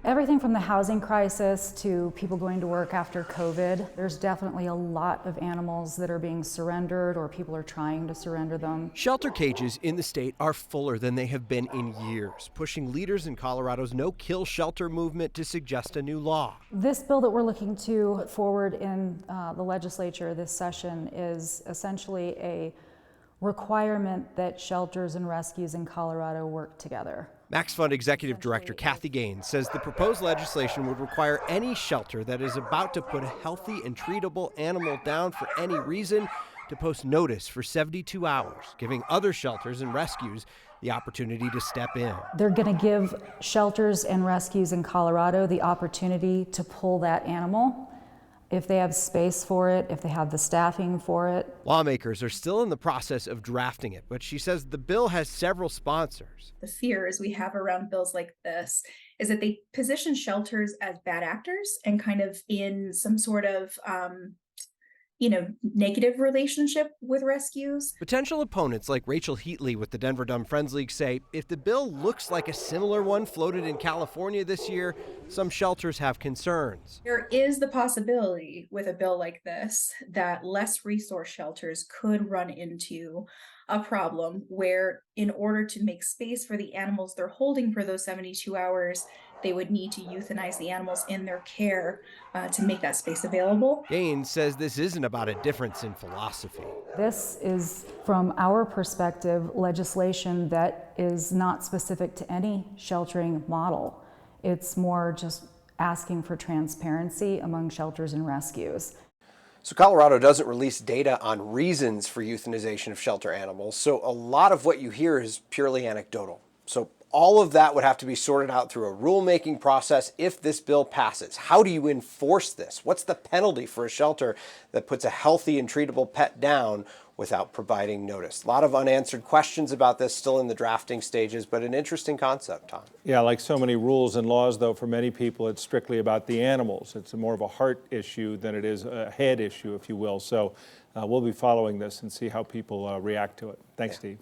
Everything from the housing crisis to people going to work after COVID, there's definitely a lot of animals that are being surrendered or people are trying to surrender them. Shelter cages in the state are fuller than they have been in years, pushing leaders in Colorado's no-kill shelter movement to suggest a new law. This bill that we're looking to forward in the legislature this session is essentially a requirement that shelters and rescues in Colorado work together. Max Fund Executive Director Kathy Gaines says the proposed legislation would require any shelter that is about to put a healthy and treatable animal down for any reason to post notice for 72 hours, giving other shelters and rescues the opportunity to step in. They're going to give shelters and rescues in Colorado the opportunity to pull that animal if they have space for it, if they have the staffing for it. Lawmakers are still in the process of drafting it, but she says the bill has several sponsors. The fears we have around bills like this is that they position shelters as bad actors and kind of in some sort of negative relationship with rescues. Potential opponents like Rachel Heatley with the Denver Dumb Friends League say if the bill looks like a similar one floated in California this year, some shelters have concerns. There is the possibility with a bill like this that less resource shelters could run into a problem where in order to make space for the animals they're holding for those 72 hours, they would need to euthanize the animals in their care to make that space available. Gaines says this isn't about a difference in philosophy. This is, from our perspective, legislation that is not specific to any sheltering model. It's more just asking for transparency among shelters and rescues. So Colorado doesn't release data on reasons for euthanization of shelter animals, so a lot of what you hear is purely anecdotal. So all of that would have to be sorted out through a rulemaking process if this bill passes. How do you enforce this? What's the penalty for a shelter that puts a healthy and treatable pet down without providing notice? A lot of unanswered questions about this still in the drafting stages, but an interesting concept, Tom. Yeah, like so many rules and laws, though, for many people, it's strictly about the animals. It's more of a heart issue than it is a head issue, if you will. So we'll be following this and see how people react to it. Thanks, Steve.